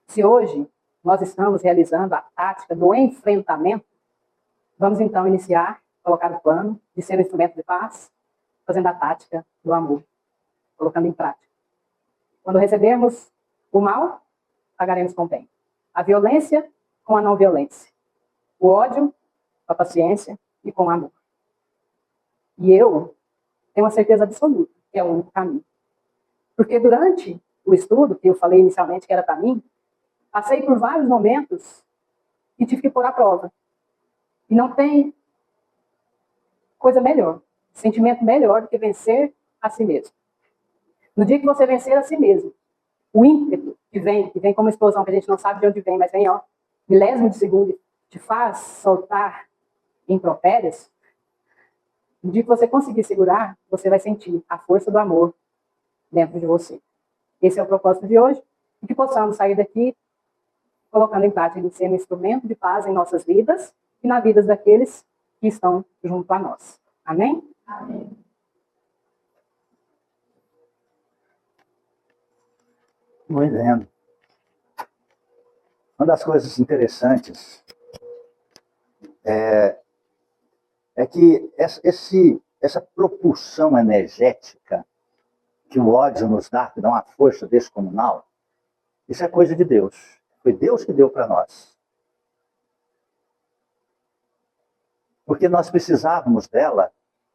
Se hoje nós estamos realizando a tática do enfrentamento, vamos então iniciar, colocar o plano de ser um instrumento de paz, fazendo a tática do amor, colocando em prática. Quando recebermos o mal, pagaremos com o bem. A violência com a não violência. O ódio com a paciência e com o amor. E eu tenho uma certeza absoluta que é o único caminho. Porque durante o estudo, que eu falei inicialmente que era para mim, passei por vários momentos e tive que pôr à prova. E não tem coisa melhor, sentimento melhor do que vencer a si mesmo. No dia que você vencer a si mesmo, o ímpeto que vem como uma explosão que a gente não sabe de onde vem, mas vem, ó, milésimo de segundo, te faz soltar impropérios. No dia que você conseguir segurar, você vai sentir a força do amor dentro de você. Esse é o propósito de hoje, e que possamos sair daqui colocando em prática de ser um instrumento de paz em nossas vidas e na vida daqueles que estão junto a nós. Amém? Amém. Muito bem. Uma das coisas interessantes é que essa propulsão energética que o ódio nos dá, que dá uma força descomunal, isso é coisa de Deus. Foi Deus que deu para nós. Porque nós precisávamos dela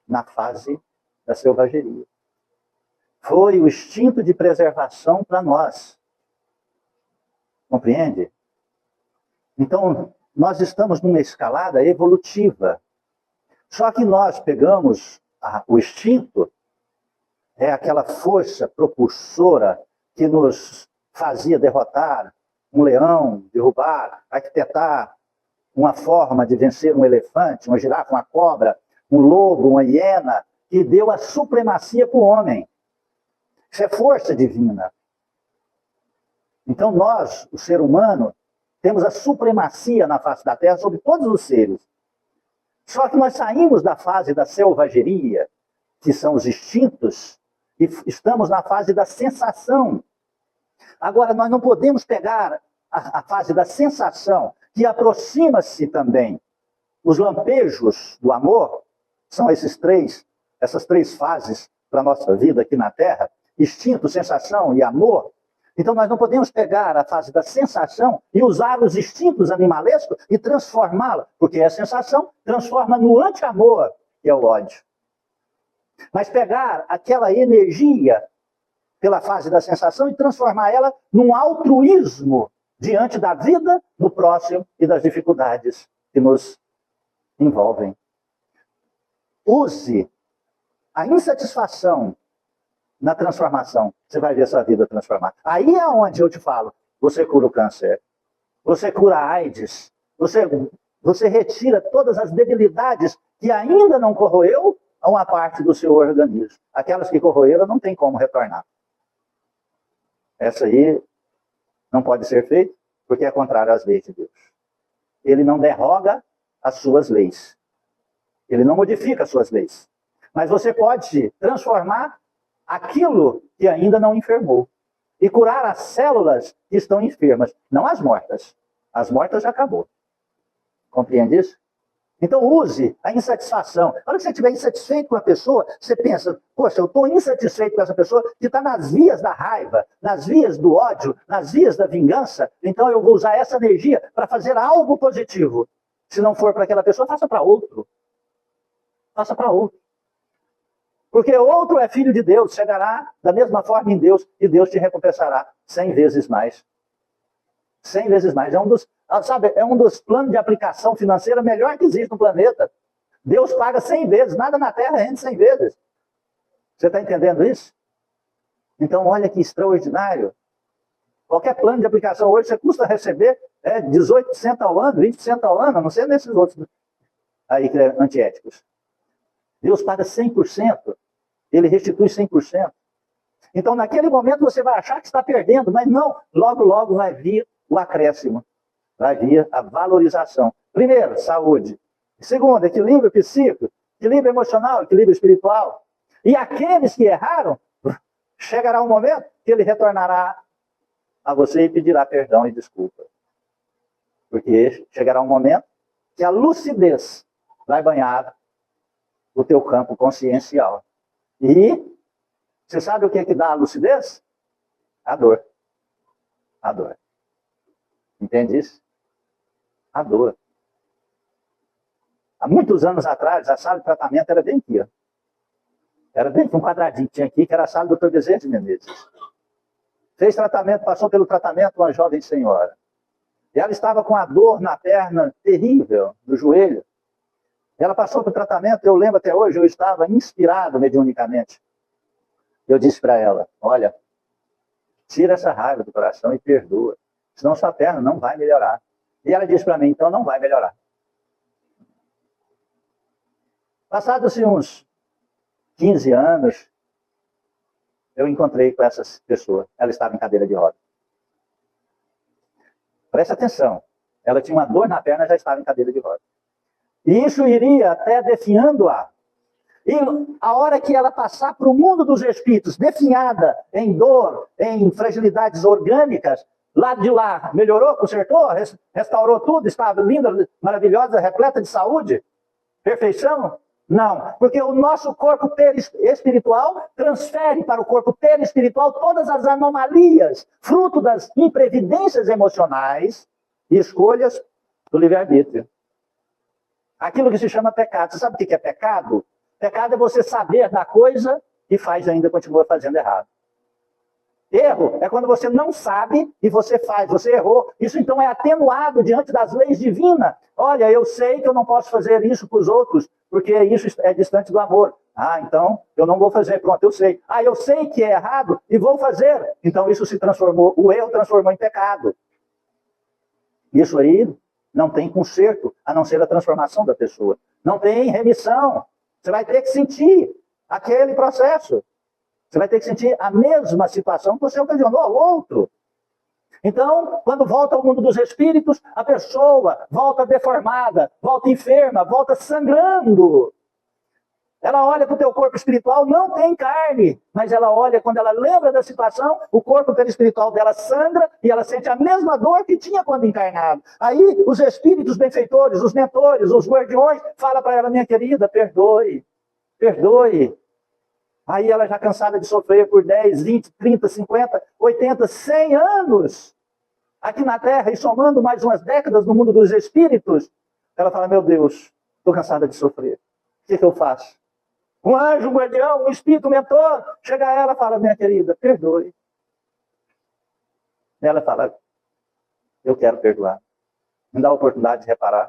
na fase da selvageria. Foi o instinto de preservação para nós. Compreende? Então, nós estamos numa escalada evolutiva. Só que nós pegamos o instinto, é aquela força propulsora que nos fazia derrotar um leão, derrubar, arquitetar uma forma de vencer um elefante, uma girafa, uma cobra, um lobo, uma hiena, que deu a supremacia para o homem. Isso é força divina. Então nós, o ser humano, temos a supremacia na face da Terra sobre todos os seres. Só que nós saímos da fase da selvageria que são os instintos, e estamos na fase da sensação. Agora, nós não podemos pegar a fase da sensação, que aproxima-se também. Os lampejos do amor são essas três fases para a nossa vida aqui na Terra: instinto, sensação e amor. Então nós não podemos pegar a fase da sensação e usar os instintos animalescos e transformá-la, porque a sensação transforma no anti-amor, que é o ódio. Mas pegar aquela energia pela fase da sensação e transformar ela num altruísmo diante da vida, do próximo e das dificuldades que nos envolvem. Use a insatisfação na transformação, você vai ver a sua vida transformar. Aí é onde eu te falo, você cura o câncer, você cura a AIDS, você retira todas as debilidades que ainda não corroeu a uma parte do seu organismo. Aquelas que corroeram não tem como retornar. Essa aí não pode ser feita, porque é contrário às leis de Deus. Ele não derroga as suas leis. Ele não modifica as suas leis. Mas você pode transformar aquilo que ainda não enfermou. E curar as células que estão enfermas, não as mortas. As mortas já acabou. Compreende isso? Então use a insatisfação. Na hora que você estiver insatisfeito com a pessoa, você pensa, poxa, eu estou insatisfeito com essa pessoa que está nas vias da raiva, nas vias do ódio, nas vias da vingança, então eu vou usar essa energia para fazer algo positivo. Se não for para aquela pessoa, faça para outro. Faça para outro. Porque outro é filho de Deus, chegará da mesma forma em Deus e Deus te recompensará 100 vezes mais. 100 vezes mais. É um dos planos de aplicação financeira melhor que existe no planeta. Deus paga 100 vezes, nada na Terra rende 100 vezes. Você está entendendo isso? Então, olha que extraordinário. Qualquer plano de aplicação hoje, você custa receber 18% ao ano, 20% ao ano, a não ser nesses outros aí que é antiéticos. Deus paga 100%. Ele restitui 100%. Então, naquele momento, você vai achar que está perdendo, mas não. Logo, logo vai vir o acréscimo. Vai vir a valorização. Primeiro, saúde. Segundo, equilíbrio psíquico, equilíbrio emocional, equilíbrio espiritual. E aqueles que erraram, chegará um momento que ele retornará a você e pedirá perdão e desculpa. Porque chegará um momento que a lucidez vai banhar o teu campo consciencial. E você sabe o que é que dá a lucidez? A dor. A dor. Entende isso? A dor. Há muitos anos atrás, a sala de tratamento era bem aqui. Ó. Era bem um quadradinho que tinha aqui, que era a sala do Dr. Bezerra de Menezes. Fez tratamento, passou pelo tratamento uma jovem senhora. E ela estava com a dor na perna terrível, no joelho. Ela passou pelo tratamento, eu lembro até hoje, eu estava inspirado mediunicamente. Eu disse para ela, olha, tira essa raiva do coração e perdoa, senão sua perna não vai melhorar. E ela disse para mim, então não vai melhorar. Passados uns 15 anos, eu encontrei com essa pessoa. Ela estava em cadeira de rodas. Presta atenção, ela tinha uma dor na perna e já estava em cadeira de rodas. E isso iria até definhando-a. E a hora que ela passar para o mundo dos espíritos, definhada em dor, em fragilidades orgânicas, lá de lá, melhorou, consertou, restaurou tudo, estava linda, maravilhosa, repleta de saúde, perfeição? Não, porque o nosso corpo espiritual transfere para o corpo perispiritual todas as anomalias, fruto das imprevidências emocionais e escolhas do livre-arbítrio. Aquilo que se chama pecado. Você sabe o que é pecado? Pecado é você saber da coisa e faz ainda, continua fazendo errado. Erro é quando você não sabe e você faz, você errou. Isso então é atenuado diante das leis divinas. Olha, eu sei que eu não posso fazer isso para os outros, porque isso é distante do amor. Ah, então eu não vou fazer, pronto, eu sei. Ah, eu sei que é errado e vou fazer. Então isso se transformou, o erro transformou em pecado. Isso aí não tem conserto, a não ser a transformação da pessoa. Não tem remissão. Você vai ter que sentir aquele processo. Você vai ter que sentir a mesma situação que você ocasionou ao outro. Então, quando volta ao mundo dos espíritos, a pessoa volta deformada, volta enferma, volta sangrando. Ela olha para o teu corpo espiritual, não tem carne, mas ela olha, quando ela lembra da situação, o corpo espiritual dela sangra e ela sente a mesma dor que tinha quando encarnado. Aí os espíritos benfeitores, os mentores, os guardiões, falam para ela, minha querida, perdoe, perdoe. Aí ela já cansada de sofrer por 10, 20, 30, 50, 80, 100 anos aqui na Terra e somando mais umas décadas no mundo dos espíritos, ela fala, meu Deus, estou cansada de sofrer. O que eu faço? Um anjo, um guardião, um espírito, um mentor, chega a ela e fala, minha querida, perdoe. Ela fala, eu quero perdoar. Me dá a oportunidade de reparar.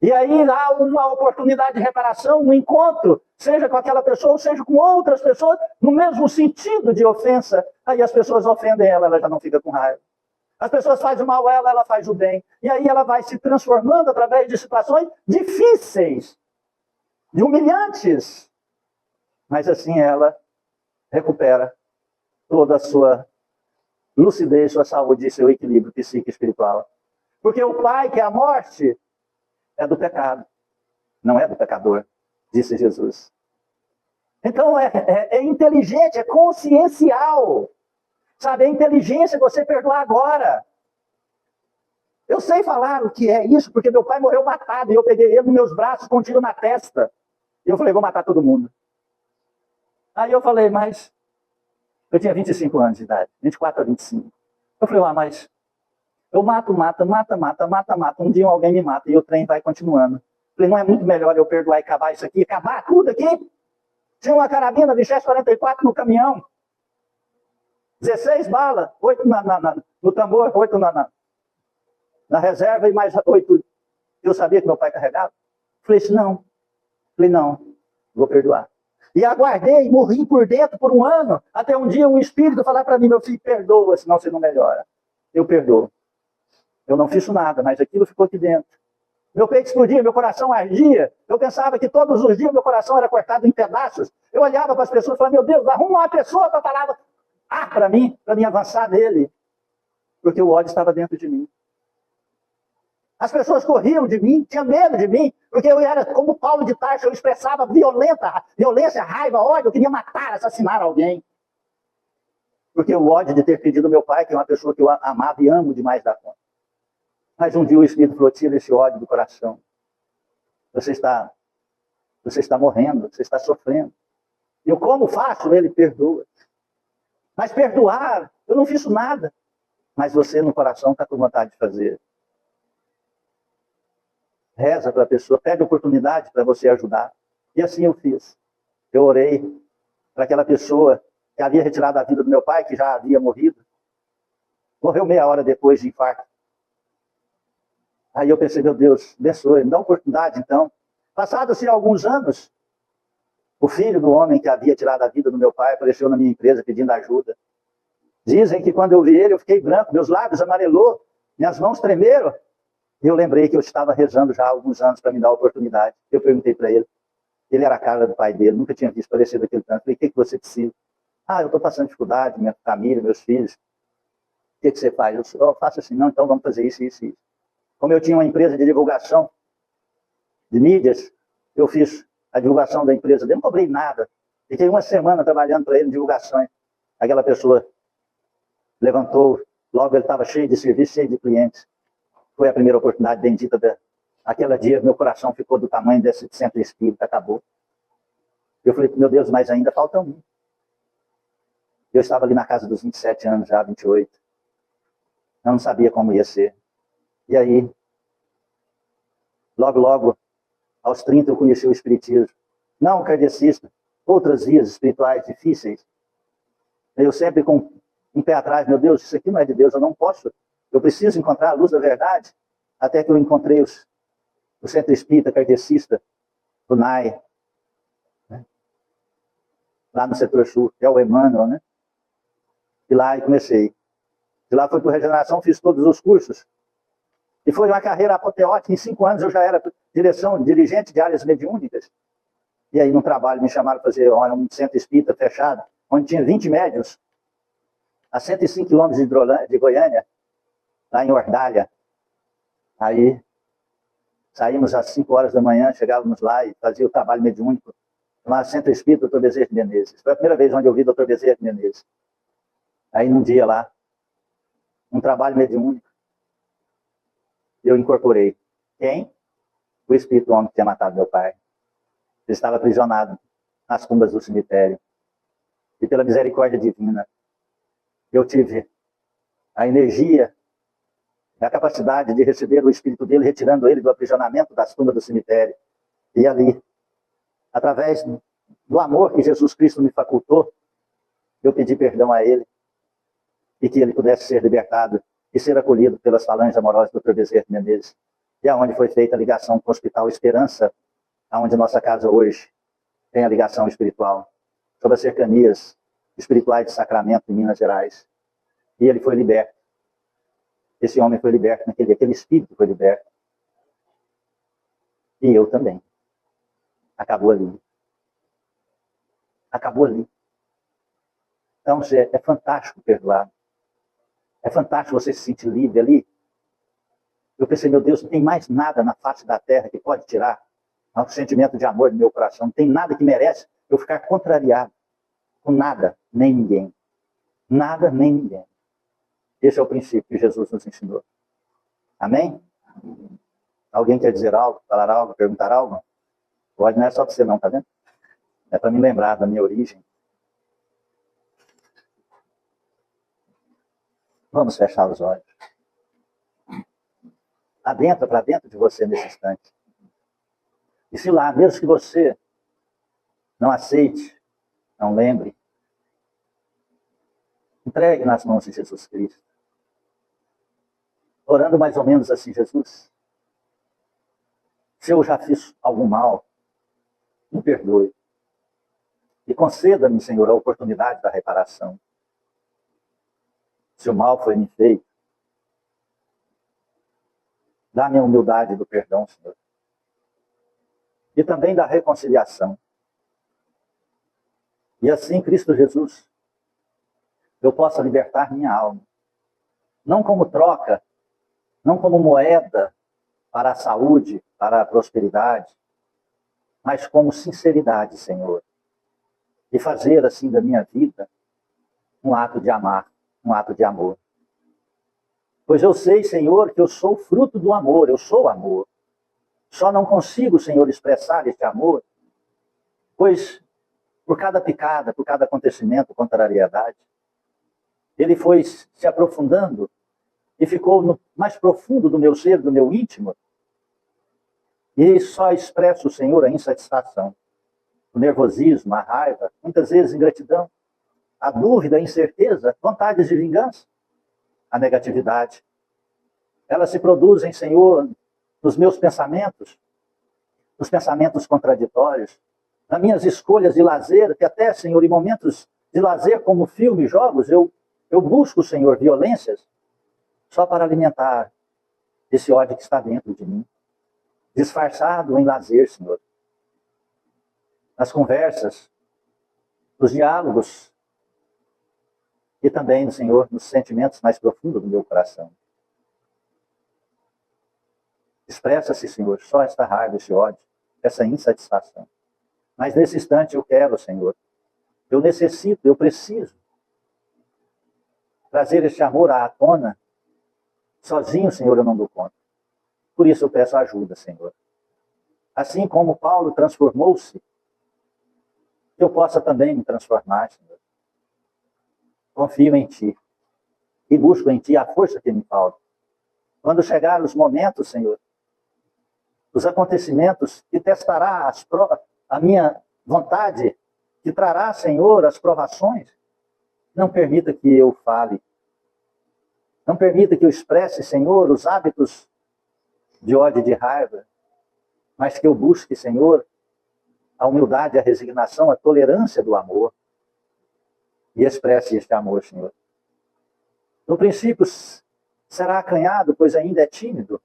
E aí há uma oportunidade de reparação, um encontro, seja com aquela pessoa, ou seja com outras pessoas, no mesmo sentido de ofensa. Aí as pessoas ofendem ela, ela já não fica com raiva. As pessoas fazem mal a ela, ela faz o bem. E aí ela vai se transformando através de situações difíceis, de humilhantes. Mas assim ela recupera toda a sua lucidez, sua saúde e seu equilíbrio psíquico e espiritual. Porque o pai, que é a morte, é do pecado, não é do pecador, disse Jesus. Então é inteligente, é consciencial. Sabe, é inteligência você perdoar agora. Eu sei falar o que é isso, porque meu pai morreu matado, e eu peguei ele nos meus braços com um tiro na testa. E eu falei, vou matar todo mundo. Aí eu falei, mas... Eu tinha 25 anos de idade, 24 a 25. Eu falei, mas... Eu mato. Um dia alguém me mata e o trem vai continuando. Eu falei, não é muito melhor eu perdoar e acabar isso aqui? Acabar tudo aqui? Tinha uma carabina Winchester 44 no caminhão. 16 balas, 8 no tambor, 8 na reserva e mais 8. Eu sabia que meu pai carregava. Falei assim, não. Falei, não, vou perdoar. E aguardei, morri por dentro por um ano, até um dia um espírito falar para mim, meu filho, perdoa, senão você não melhora. Eu perdoo. Eu não fiz nada, mas aquilo ficou aqui dentro. Meu peito explodia, meu coração ardia. Eu pensava que todos os dias meu coração era cortado em pedaços. Eu olhava para as pessoas e falava, meu Deus, arruma uma pessoa para parar para mim avançar dele. Porque o ódio estava dentro de mim. As pessoas corriam de mim, tinham medo de mim, porque eu era como Paulo de Tarso, eu expressava violência, raiva, ódio, eu queria matar, assassinar alguém. Porque o ódio de ter perdido meu pai, que é uma pessoa que eu amava e amo demais da conta. Mas um dia o Espírito falou, tira esse ódio do coração. Você está morrendo, você está sofrendo. Eu como faço? Ele perdoa. Mas perdoar, eu não fiz nada. Mas você no coração está com vontade de fazer. Reza para a pessoa, pede oportunidade para você ajudar. E assim eu fiz. Eu orei para aquela pessoa que havia retirado a vida do meu pai, que já havia morrido. Morreu meia hora depois de infarto. Aí eu pensei, meu Deus, abençoe, me dá oportunidade então. Passados-se alguns anos, o filho do homem que havia tirado a vida do meu pai apareceu na minha empresa pedindo ajuda. Dizem que quando eu vi ele, eu fiquei branco, meus lábios amarelou, minhas mãos tremeram. E eu lembrei que eu estava rezando já há alguns anos para me dar a oportunidade. Eu perguntei para ele. Ele era a cara do pai dele, nunca tinha visto parecer daquele tanto. Falei, o que você precisa? Eu estou passando dificuldade, minha família, meus filhos. O que você faz? Eu faço assim, não, então vamos fazer isso, isso, isso. Como eu tinha uma empresa de divulgação de mídias, eu fiz a divulgação da empresa dele, não cobrei nada. Fiquei uma semana trabalhando para ele em divulgações. Aquela pessoa levantou, logo ele estava cheio de serviço, cheio de clientes. Foi a primeira oportunidade bendita aquele dia, meu coração ficou do tamanho desse centro espírita, acabou. Eu falei, meu Deus, mas ainda falta um. Eu estava ali na casa dos 27 anos já, 28. Eu não sabia como ia ser. E aí, logo, aos 30 eu conheci o espiritismo. Não o kardecista, outras vias espirituais difíceis. Eu sempre com um pé atrás, meu Deus, isso aqui não é de Deus, eu não posso. Eu preciso encontrar a luz da verdade, até que eu encontrei o centro espírita kardecista do NAI, né? Lá no setor sul, que é o Emmanuel, né? E lá eu comecei. De lá fui para a Regeneração, fiz todos os cursos. E foi uma carreira apoteótica. Em 5 anos eu já era dirigente de áreas mediúnicas. E aí no trabalho me chamaram para fazer um centro espírita fechado, onde tinha 20 médiuns, a 105 quilômetros de Goiânia, lá em Ordalha. Aí saímos às 5 horas da manhã, chegávamos lá e fazia o trabalho mediúnico chamado Centro Espírita Dr. Bezerra de Menezes. Foi a primeira vez onde eu vi Dr. Bezerra de Menezes. Aí, num dia lá, um trabalho mediúnico, eu incorporei. Quem? O espírito do homem que tinha matado meu pai. Ele estava aprisionado nas tumbas do cemitério. E pela misericórdia divina, eu tive a energia, a capacidade de receber o espírito dele, retirando ele do aprisionamento das tumbas do cemitério. E ali, através do amor que Jesus Cristo me facultou, eu pedi perdão a ele e que ele pudesse ser libertado e ser acolhido pelas falanges amorosas do Dr. Bezerra de Menezes. E aonde foi feita a ligação com o Hospital Esperança, aonde nossa casa hoje tem a ligação espiritual, sobre as cercanias espirituais de Sacramento, em Minas Gerais. E ele foi liberto. Esse homem foi liberto naquele dia, aquele espírito foi liberto. E eu também. Acabou ali. Acabou ali. Então, é fantástico perdoar. É fantástico você se sentir livre ali. Eu pensei, meu Deus, não tem mais nada na face da terra que pode tirar o sentimento de amor do meu coração. Não tem nada que merece eu ficar contrariado com nada, nem ninguém. Nada, nem ninguém. Esse é o princípio que Jesus nos ensinou. Amém? Alguém quer dizer algo, falar algo, perguntar algo? Pode, não é só para você não, tá vendo? É para me lembrar da minha origem. Vamos fechar os olhos. Adentra para dentro de você nesse instante. E se lá, mesmo que você não aceite, não lembre, entregue nas mãos de Jesus Cristo. Orando mais ou menos assim, Jesus, se eu já fiz algum mal, me perdoe. E conceda-me, Senhor, a oportunidade da reparação. Se o mal foi me feito, dá-me a humildade do perdão, Senhor. E também da reconciliação. E assim, Cristo Jesus, eu possa libertar minha alma. Não como troca, não como moeda para a saúde, para a prosperidade, mas como sinceridade, Senhor. E fazer assim da minha vida um ato de amar, um ato de amor. Pois eu sei, Senhor, que eu sou fruto do amor, eu sou amor. Só não consigo, Senhor, expressar este amor, pois por cada picada, por cada acontecimento, contrariedade, ele foi se aprofundando e ficou no mais profundo do meu ser, do meu íntimo, e só expresso, Senhor, a insatisfação, o nervosismo, a raiva, muitas vezes ingratidão, a dúvida, a incerteza, vontades de vingança, a negatividade. Elas se produzem, Senhor, nos meus pensamentos, nos pensamentos contraditórios, nas minhas escolhas de lazer, que até, Senhor, em momentos de lazer como filme, jogos, eu busco, Senhor, violências, só para alimentar esse ódio que está dentro de mim, disfarçado em lazer, Senhor. Nas conversas, nos diálogos, e também, Senhor, nos sentimentos mais profundos do meu coração. Expressa-se, Senhor, só esta raiva, esse ódio, essa insatisfação. Mas nesse instante eu quero, Senhor, eu necessito, eu preciso trazer este amor à tona. Sozinho, Senhor, eu não dou conta. Por isso eu peço ajuda, Senhor. Assim como Paulo transformou-se, eu possa também me transformar, Senhor. Confio em Ti e busco em Ti a força que me falta. Quando chegar os momentos, Senhor, os acontecimentos que testará a minha vontade, que trará, Senhor, as provações, não permita que eu fale. Não permita que eu expresse, Senhor, os hábitos de ódio e de raiva, mas que eu busque, Senhor, a humildade, a resignação, a tolerância do amor e expresse este amor, Senhor. No princípio, será acanhado, pois ainda é tímido,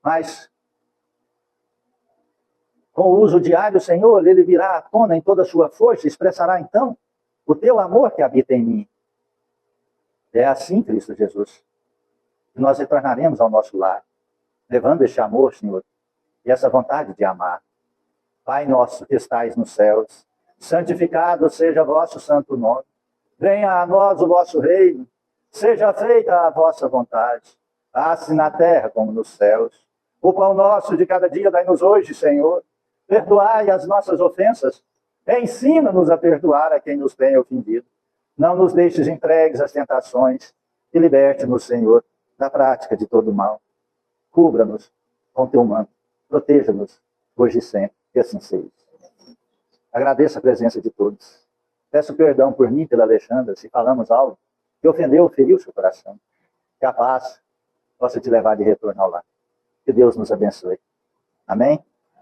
mas com o uso diário, Senhor, ele virá à tona em toda a sua força e expressará, então, o Teu amor que habita em mim. É assim, Cristo Jesus, que nós retornaremos ao nosso lar, levando este amor, Senhor, e essa vontade de amar Pai nosso que estais nos céus, santificado seja vosso santo nome. Venha a nós o vosso reino. Seja feita a vossa vontade, assim na terra como nos céus. O pão nosso de cada dia dai-nos hoje, Senhor. Perdoai as nossas ofensas. Ensina-nos a perdoar a quem nos tem ofendido. Não nos deixes entregues às tentações e liberte-nos, Senhor, da prática de todo mal. Cubra-nos com teu manto. Proteja-nos hoje e sempre. Que assim seja. Agradeço a presença de todos. Peço perdão por mim e pela Alexandra, se falamos algo que ofendeu ou feriu seu coração. Que a paz possa te levar de retorno ao lar. Que Deus nos abençoe. Amém?